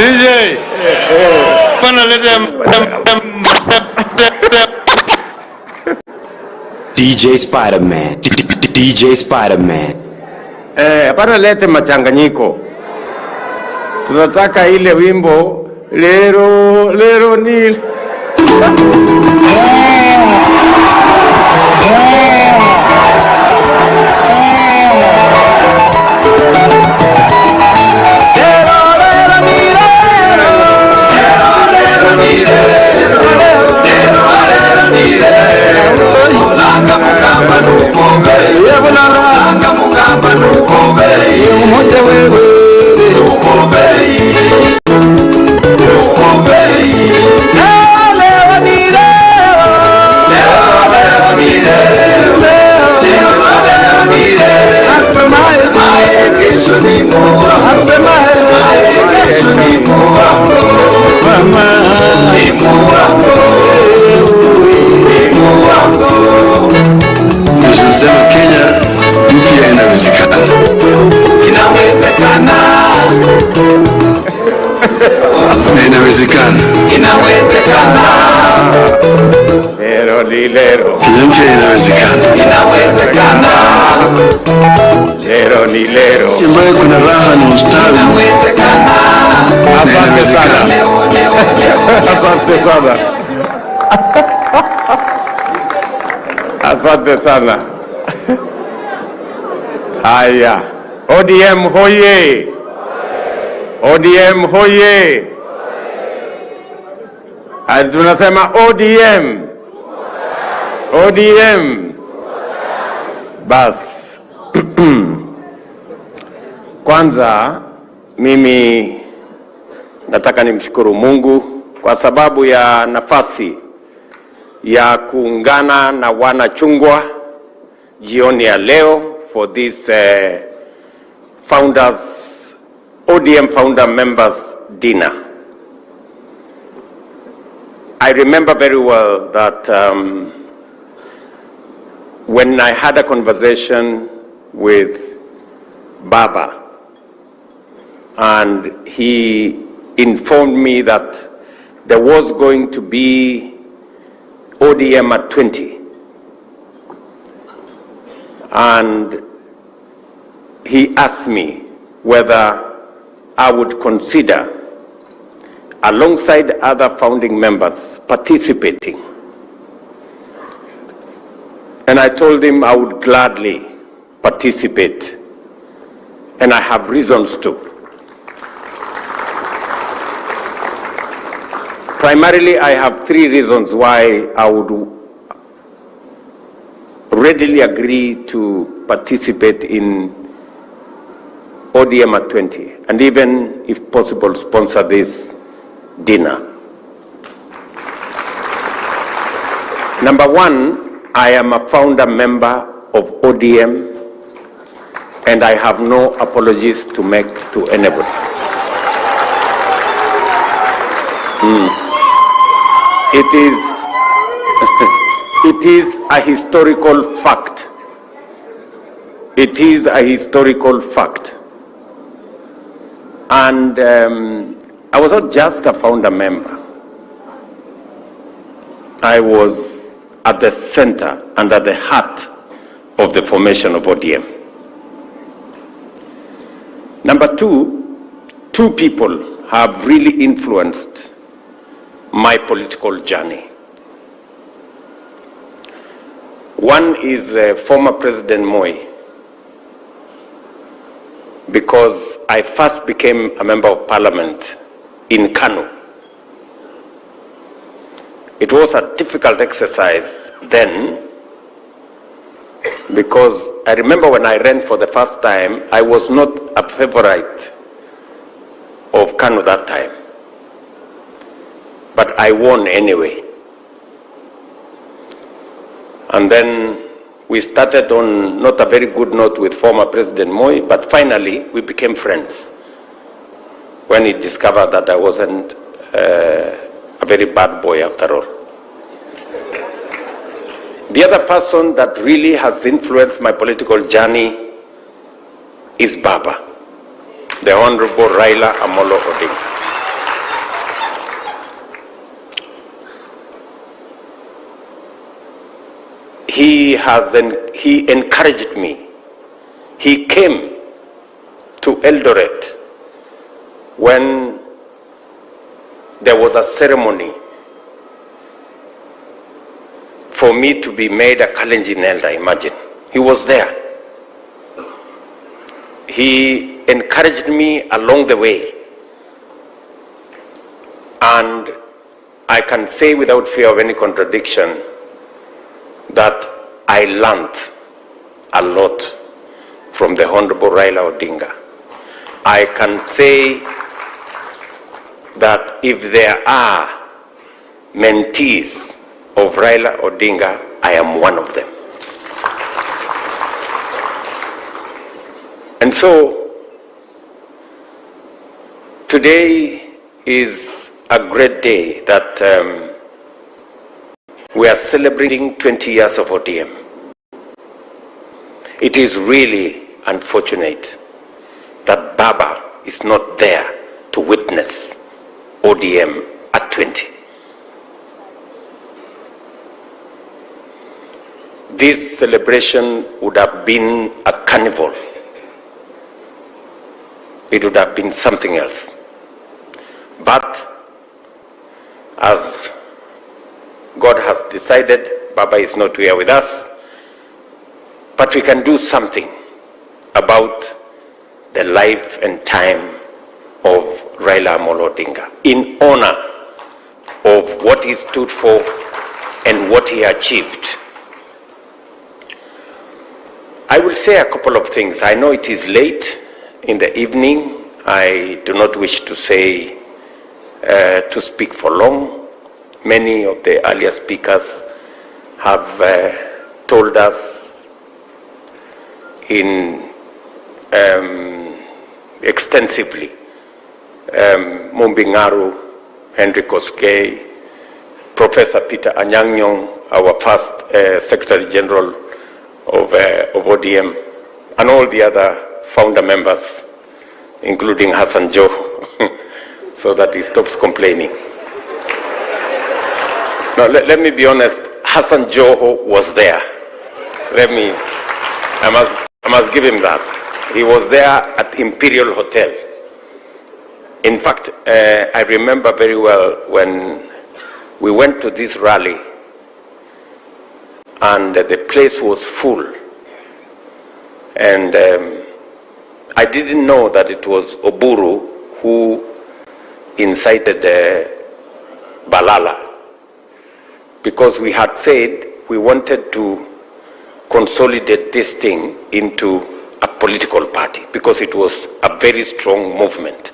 DJ. Pana lete DJ Spider-Man. DJ Spider-Man. Pana lete machanganyiko. Tunataka ile wimbo lero ni tunasema Kenya mpya inawezekana. Inawezekana. Inawezekana. lero ni lero. Kenya mpya inawezekana. Inawezekana. Lero ni lero. Ambayo kuna raha na ustawi. Inawezekana. Asante sana. Asante sana. Asante sana. Haya. ODM hoye. ODM hoye. Tunasema ODM. ODM. Bas. Kwanza mimi nataka nimshukuru Mungu kwa sababu ya nafasi ya kuungana na wana chungwa jioni ya leo for this ODM founder members dinner. I remember very well that when I had a conversation with Baba and he informed me that there was going to be ODM at 20. And he asked me whether I would consider, alongside other founding members, participating. And I told him I would gladly participate. And I have reasons to. Primarily, I have three reasons why I would readily agree to participate in ODM at 20, and even, if possible, sponsor this dinner. Number one, I am a founder member of ODM, and I have no apologies to make to anybody. It is a historical fact. It is a historical fact. And I was not just a founder member. I was at the center and at the heart of the formation of ODM. Number two people have really influenced my political journey. One is former President Moi, because I first became a member of parliament in Kano. It was a difficult exercise then, because I remember when I ran for the first time, I was not a favorite of Kano that time. But I won anyway. And then we started on not a very good note with former President Moi, but finally we became friends when he discovered that I wasn't a very bad boy after all. The other person that really has influenced my political journey is Baba, the Honorable Raila Amolo Odinga. he encouraged me. He came to Eldoret when there was a ceremony for me to be made a Kalenjin elder, imagine. He was there. He encouraged me along the way. And I can say without fear of any contradiction that I learned a lot from the Honorable Raila Odinga. I can say that if there are mentees of Raila Odinga, I am one of them. And so, today is a great day that we are celebrating 20 years of ODM. It is really unfortunate that Baba is not there to witness ODM at 20. This celebration would have been a carnival. It would have been something else. But as God has decided, Baba is not here with us, but we can do something about the life and time of Raila Amolo Odinga in honor of what he stood for and what he achieved. I will say a couple of things. I know it is late in the evening. I do not wish to speak for long. Many of the earlier speakers have told us extensively. Mumbingaru, Henry Koskei, Professor Peter Anyang-Nyong, our first Secretary General of ODM, and all the other founder members, including Hassan Joho, so that he stops complaining. Now, let me be honest, Hassan Joho was there. I must give him that. He was there at Imperial Hotel. In fact, I remember very well when we went to this rally and the place was full. And I didn't know that it was Oburu who incited Balala, because we had said we wanted to consolidate this thing into a political party because it was a very strong movement.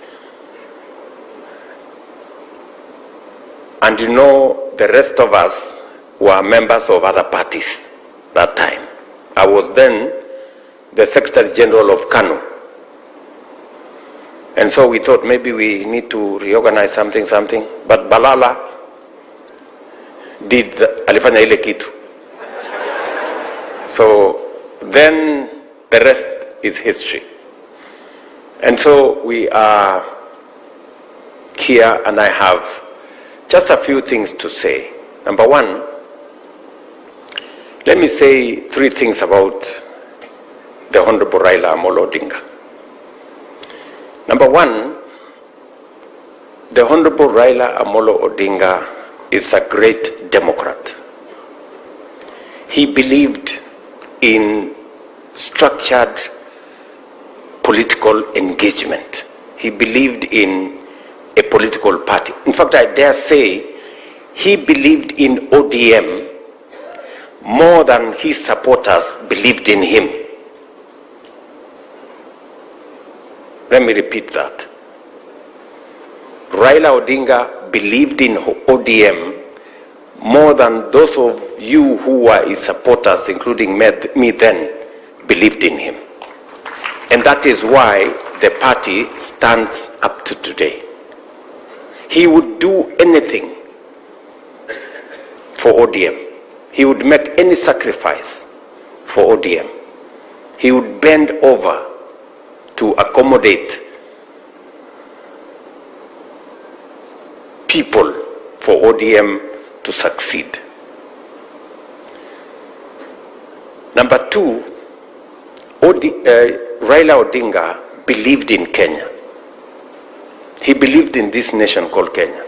And you know, the rest of us were members of other parties that time. I was then the Secretary General of Kano. And so we thought maybe we need to reorganize something. But Balala did alifanya ile kitu. So then the rest is history. And so we are here, and I have just a few things to say. Number one, let me say three things about the Honorable Raila Amolo Odinga. Number one, the Honorable Raila Amolo Odinga is a great Democrat. He believed in structured political engagement. He believed in a political party. In fact, I dare say he believed in ODM more than his supporters believed in him. Let me repeat that. Raila Odinga believed in ODM more than those of you who were his supporters, including me then, believed in him. And that is why the party stands up to today. He would do anything for ODM. He would make any sacrifice for ODM. He would bend over to accommodate people for ODM to succeed. Number two, Raila Odinga believed in Kenya. He believed in this nation called Kenya.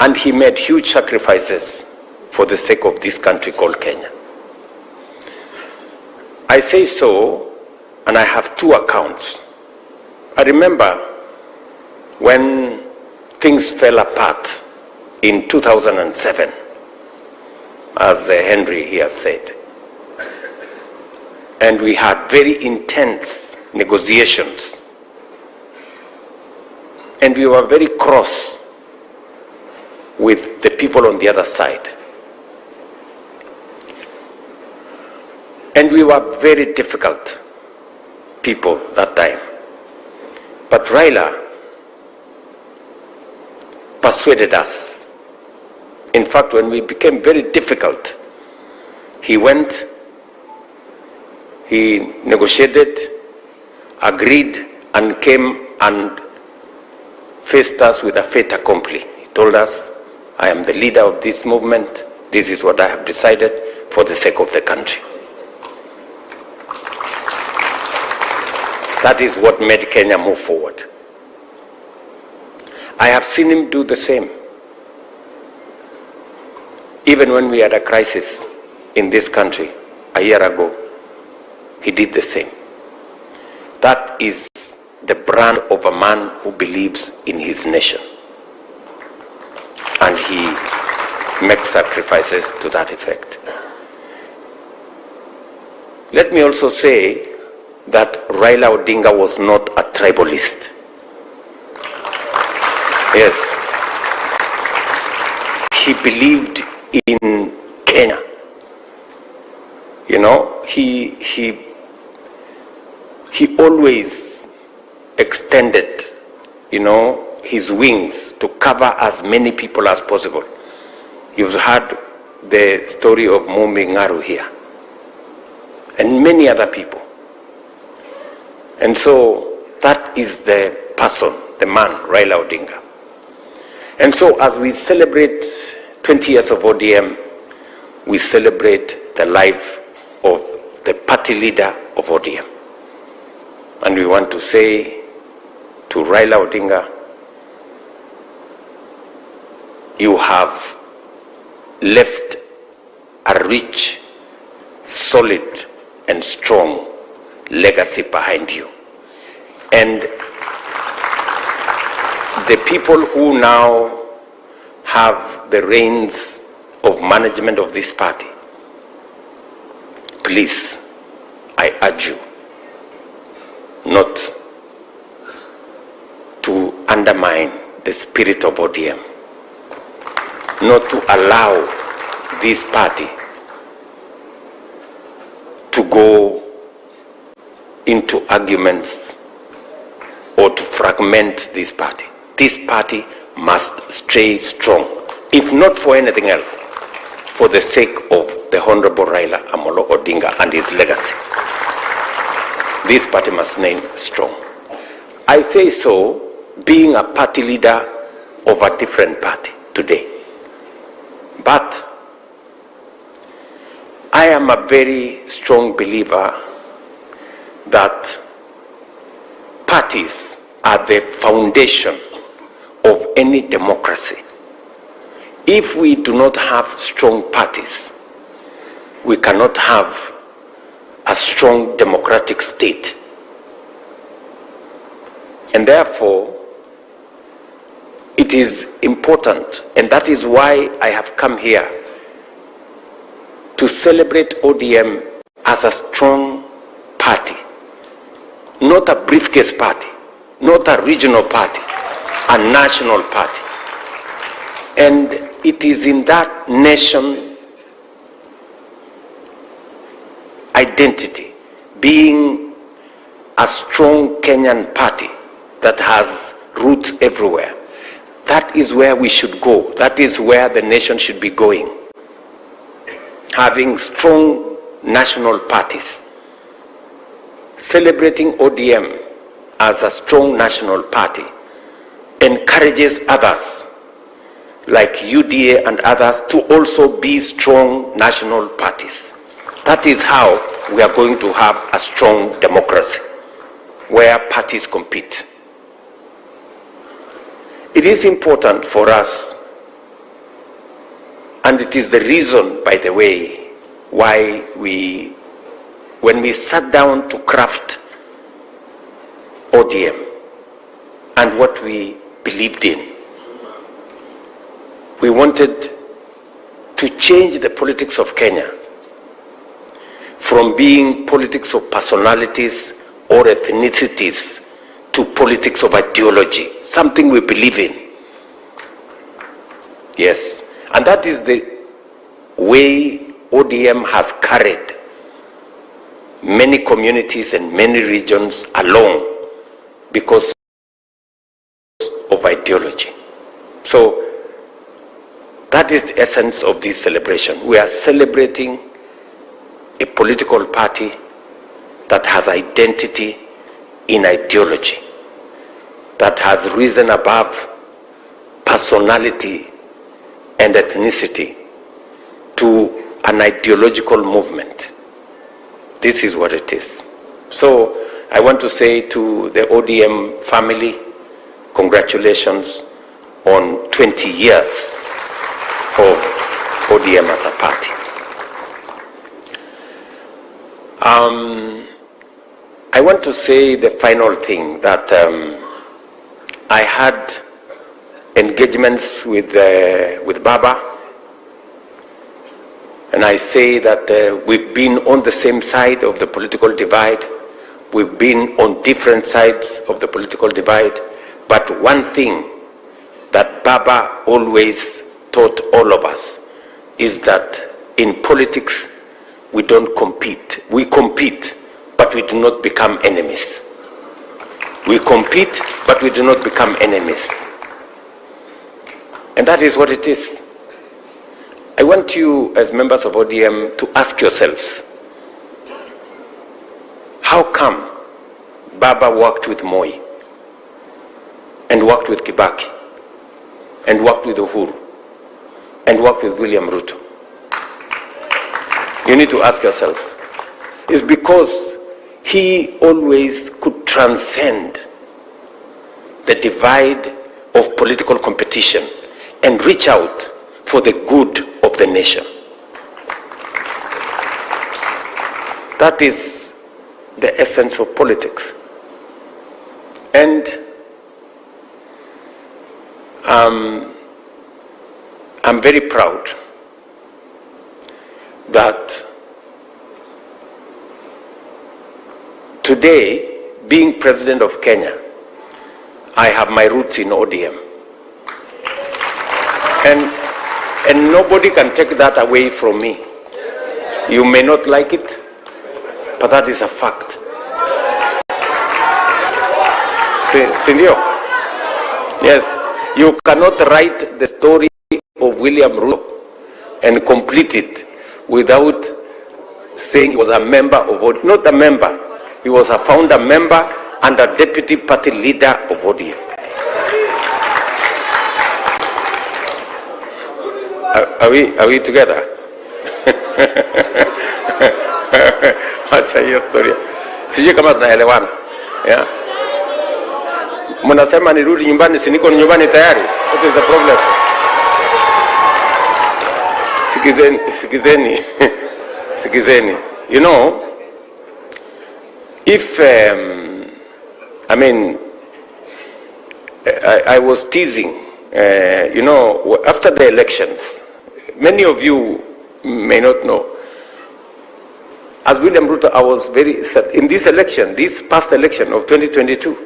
And he made huge sacrifices for the sake of this country called Kenya. I say so, and I have two accounts. I remember when things fell apart in 2007, as Henry here said. And we had very intense negotiations. And we were very cross with the people on the other side. And we were very difficult people that time. But Raila persuaded us. In fact, when we became very difficult, he went, he negotiated, agreed, and came and faced us with a fait accompli. He told us, I am the leader of this movement. This is what I have decided for the sake of the country. That is what made Kenya move forward. I have seen him do the same. Even when we had a crisis in this country a year ago, he did the same. That is the brand of a man who believes in his nation. And he makes sacrifices to that effect. Let me also say that Raila Odinga was not a tribalist. Yes. He believed in Kenya. You know, he always extended, you know, his wings to cover as many people as possible. You've heard the story of Mumbi Ngaru here, and many other people. And so that is the person, the man, Raila Odinga. And so as we celebrate 20 years of ODM, we celebrate the life of the party leader of ODM. And we want to say to Raila Odinga, you have left a rich, solid, and strong legacy behind you. And the people who now have the reins of management of this party, please, I urge you not to undermine the spirit of ODM, not to allow this party to go into arguments or to fragment this party. This party must stay strong, if not for anything else, for the sake of the Honorable Raila Amolo Odinga and his legacy. This party must remain strong. I say so being a party leader of a different party today. But I am a very strong believer that parties are the foundation of any democracy. If we do not have strong parties, we cannot have a strong democratic state. And therefore, it is important, and that is why I have come here to celebrate ODM as a strong party, not a briefcase party, not a regional party, a national party. And it is in that nation identity, being a strong Kenyan party that has roots everywhere. That is where we should go. That is where the nation should be going. Having strong national parties. Celebrating ODM as a strong national party encourages others like UDA and others to also be strong national parties. That is how we are going to have a strong democracy where parties compete. It is important for us, and it is the reason, by the way, why when we sat down to craft ODM and what we believed in, we wanted to change the politics of Kenya from being politics of personalities or ethnicities to politics of ideology, something we believe in. Yes, and that is the way ODM has carried many communities and many regions along because of ideology. So that is the essence of this celebration. We are celebrating a political party that has identity in ideology, that has risen above personality and ethnicity to an ideological movement. This is what it is. So I want to say to the ODM family, congratulations on 20 years of ODM as a party. I want to say the final thing, that I had engagements with Baba, and I say that we've been on the same side of the political divide, we've been on different sides of the political divide, but one thing that Baba always taught all of us is that in politics we don't compete. We compete, but we do not become enemies. We compete, but we do not become enemies. And that is what it is. I want you, as members of ODM, to ask yourselves, how come Baba worked with Moi, and worked with Kibaki, and worked with Uhuru, and worked with William Ruto? You need to ask yourself. It's because he always could transcend the divide of political competition and reach out for the good of the nation. That is the essence of politics. And I'm very proud that today, being President of Kenya, I have my roots in ODM. And nobody can take that away from me. You may not like it, but that is a fact. Sindio? Yes, you cannot write the story of William Ruto and complete it without saying he was a member of ODM. Not a member, he was a founder member and a deputy party leader of ODM. Are we together? Acha hiyo story. Sijui kama tunaelewana. Yeah. Mnasema nirudi nyumbani, si niko nyumbani tayari. What is the problem? Sikizeni. You know, if I was teasing, you know, after the elections, many of you may not know, as William Ruto, I was very sad. In this election, this past election of 2022,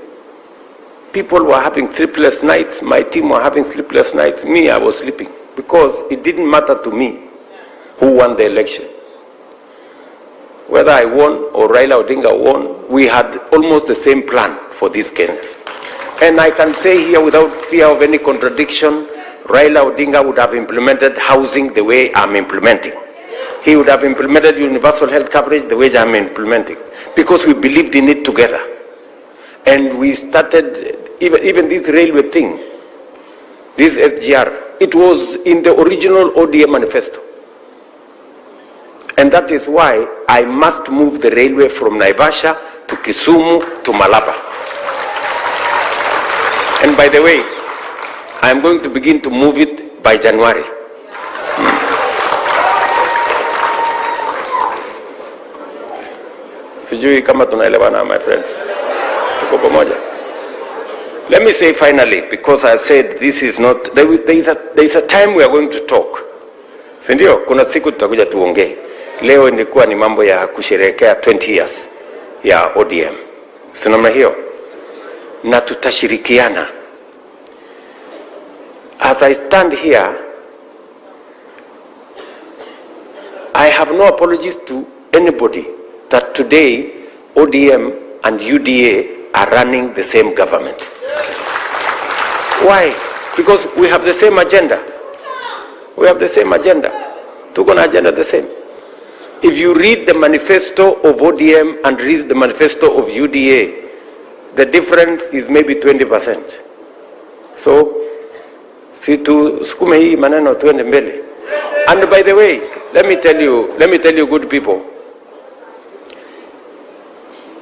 people were having sleepless nights. My team were having sleepless nights. Me, I was sleeping, because it didn't matter to me who won the election. Whether I won or Raila Odinga won, we had almost the same plan for this Kenya. And I can say here without fear of any contradiction, Raila Odinga would have implemented housing the way I'm implementing. He would have implemented universal health coverage the way I'm implementing, because we believed in it together. And we started, even this railway thing, this SGR, it was in the original ODM manifesto. And that is why I must move the railway from Naivasha to Kisumu to Malaba. And by the way, I am going to begin to move it by January. Sijui kama tunaelewana, my friends. Tuko pamoja. Let me say finally, because I said this is not, there is a time we are going to talk. Sindio? Kuna siku tutakuja tuongee. Leo ilikuwa ni mambo ya kusherehekea 20 years ya ODM. Sinamna hiyo? Na tutashirikiana. As I stand here, I have no apologies to anybody that today ODM and UDA are running the same government. Why? Because we have the same agenda. We have the same agenda. Tuko na agenda the same. If you read the manifesto of ODM and read the manifesto of UDA, the difference is maybe 20%. So, si tu sukume hii maneno tuende mbele. And by the way, let me tell you good people,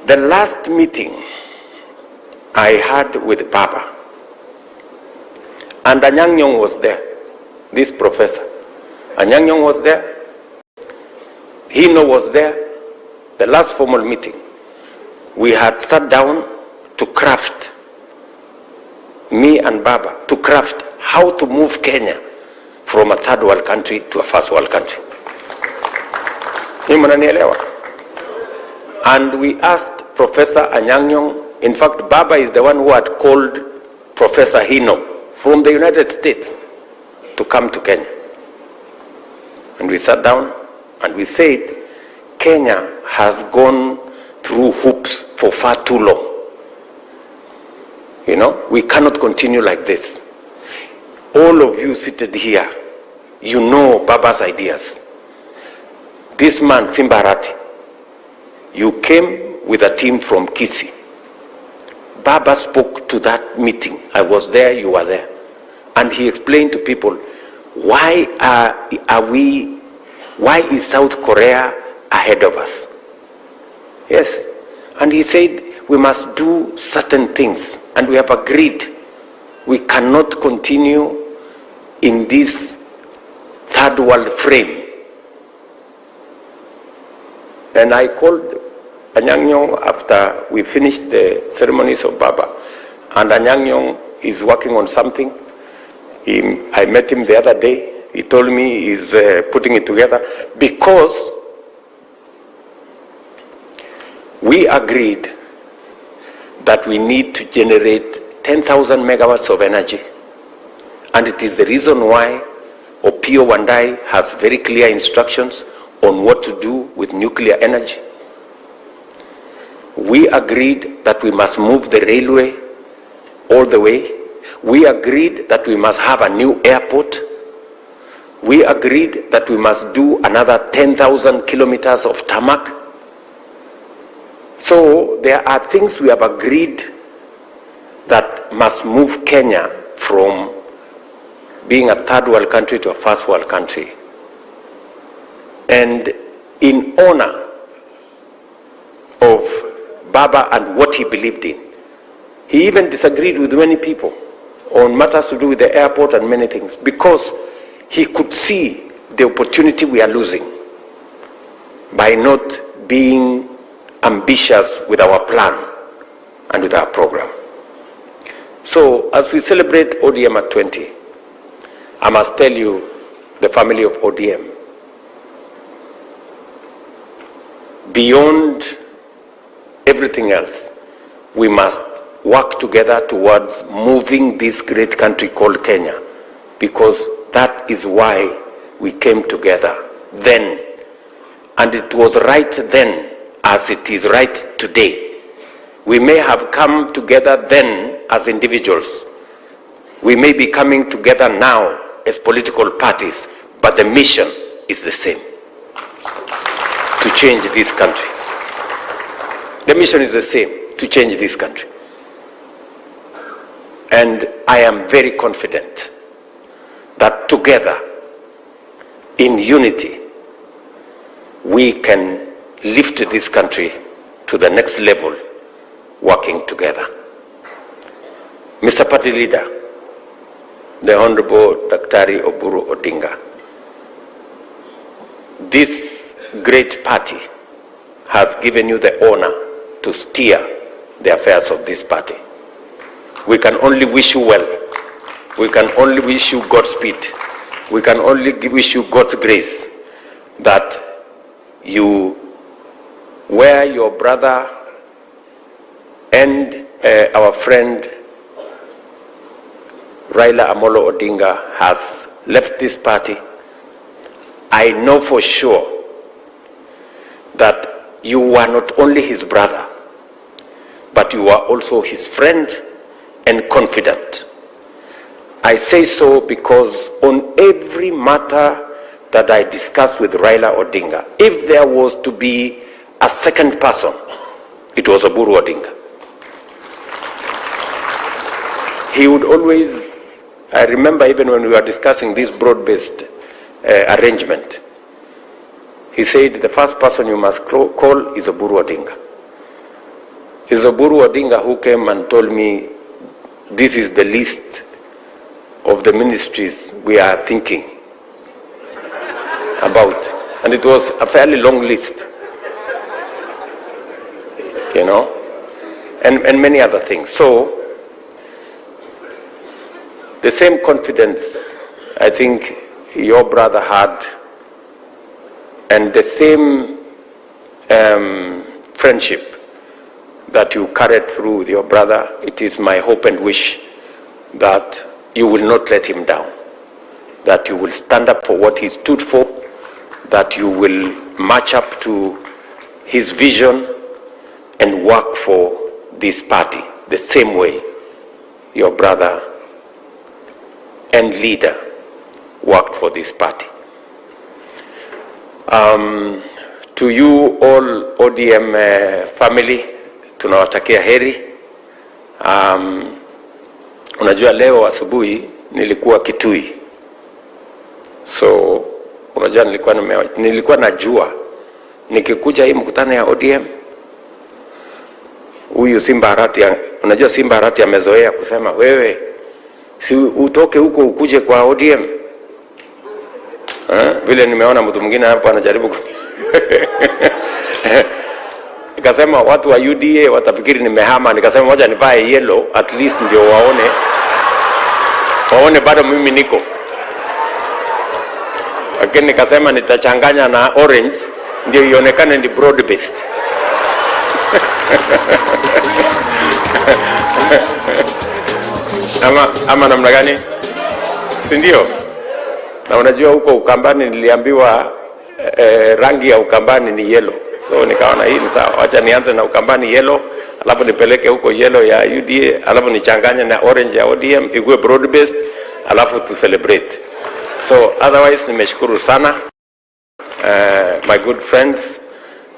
the last meeting I had with Baba, and Anyang' Nyong'o was there, this professor. Anyang' Nyong'o was there, Hino was there, the last formal meeting. We had sat down to craft, me and Baba, to craft how to move Kenya from a third world country to a first world country. And we asked Professor Anyang' Nyong'o, in fact Baba is the one who had called Professor Hino from the United States to come to Kenya. And we sat down and we said, Kenya has gone through hoops for far too long. You know, we cannot continue like this. All of you seated here, you know Baba's ideas. This man, Simbarati, you came with a team from Kisii. Baba spoke to that meeting. I was there, you were there. And he explained to people, why is South Korea ahead of us? Yes. And he said, we must do certain things. And we have agreed we cannot continue in this third world frame. And I called Anyang' Nyong'o after we finished the ceremonies of Baba. And Anyang' Nyong'o is working on something. I met him the other day. He told me he's putting it together because we agreed that we need to generate 10,000 megawatts of energy. And it is the reason why Opiyo Wandayi has very clear instructions on what to do with nuclear energy. We agreed that we must move the railway all the way. We agreed that we must have a new airport. We agreed that we must do another 10,000 kilometers of tarmac. So there are things we have agreed that must move Kenya from being a third world country to a first world country. And in honor of Baba and what he believed in, he even disagreed with many people on matters to do with the airport and many things, because he could see the opportunity we are losing by not being ambitious with our plan and with our program. So as we celebrate ODM at 20, I must tell you, the family of ODM, beyond everything else, we must work together towards moving this great country called Kenya, because that is why we came together then. And it was right then as it is right today. We may have come together then as individuals. We may be coming together now as political parties, but the mission is the same: to change this country. The mission is the same: to change this country. And I am very confident that together, in unity, we can lift this country to the next level working together. Mr. Party Leader, the Honorable Daktari Oburu Odinga, this great party has given you the honor to steer the affairs of this party. We can only wish you well. We can only wish you Godspeed. We can only wish you God's grace that you, where your brother and our friend Raila Amolo Odinga has left this party, I know for sure that you are not only his brother, but you are also his friend and confidant. I say so because on every matter that I discussed with Raila Odinga, if there was to be a second person, it was Oburu Odinga. He would always, I remember even when we were discussing this broad-based arrangement, he said the first person you must call is Oburu Odinga. It's Oburu Odinga who came and told me, this is the list of the ministries we are thinking about. And it was a fairly long list, you know, and many other things. So, the same confidence I think your brother had, and the same friendship that you carried through with your brother, it is my hope and wish that you will not let him down, that you will stand up for what he stood for, that you will match up to his vision and work for this party the same way your brother and leader worked for this party. To you all ODM family, tunawatakia heri. Unajua leo asubuhi nilikuwa Kitui. So unajua nilikuwa najua nikikuja hii mkutano ya ODM, huyu Simba Arati, unajua Simba Arati amezoea kusema wewe si utoke huko ukuje kwa ODM. Vile nimeona mtu mwingine hapo anajaribu nikasema watu wa UDA watafikiri nimehama, nikasema moja nivae yellow at least ndio waone bado mimi niko. Lakini nikasema nitachanganya na orange ndio ionekane ni broad based. Ama namna gani? Si ndio? Na unajua huko Ukambani niliambiwa rangi ya Ukambani ni yellow. So nikaona hii ni sawa. Acha nianze na Ukambani yellow, alafu nipeleke huko yellow ya UDA, alafu nichanganye na orange ya ODM, ikuwe broad based, alafu to celebrate. So otherwise nimeshukuru sana. My good friends,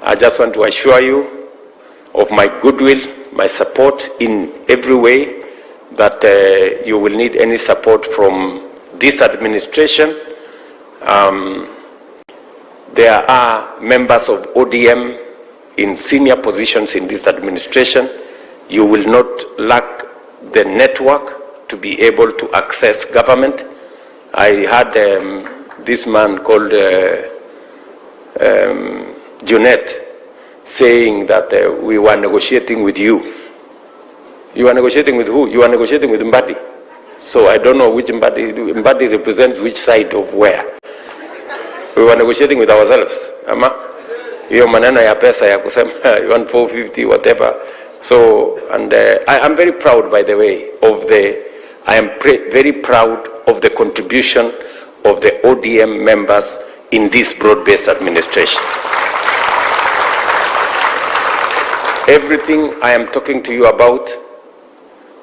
I just want to assure you of my goodwill, my support in every way, that you will need any support from this administration. There are members of ODM in senior positions in this administration. You will not lack the network to be able to access government. I had this man called Junet saying that we were negotiating with you. You are negotiating with who? You are negotiating with Mbadi. So I don't know which Mbadi represents which side of where. We were negotiating with ourselves. Ama hiyo maneno ya pesa ya kusema you want 450 whatever. So and I am very proud, by the way, of very proud of the contribution of the ODM members in this broad-based administration. Everything I am talking to you about,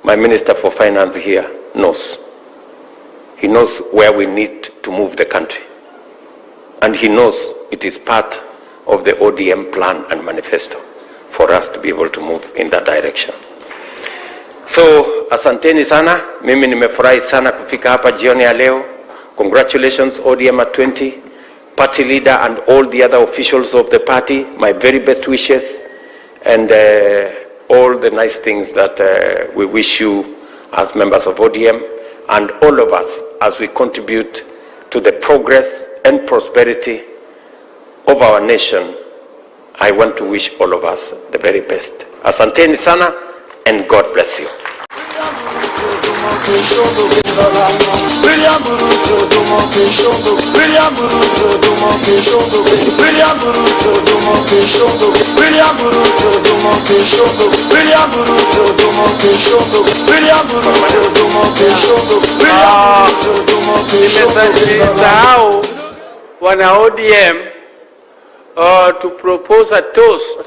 my Minister for Finance here knows. He knows where we need to move the country. And he knows it is part of the ODM plan and manifesto for us to be able to move in that direction. So, asanteni sana. Mimi nimefurahi sana kufika hapa jioni ya leo. Congratulations ODM at 20. party leader and all the other officials of the party, my very best wishes, and all the nice things that we wish you as members of ODM, and all of us as we contribute to the progress and prosperity of our nation. I want to wish all of us the very best. Asanteni sana, and God bless you. Nimesahau wana ODM to propose a toast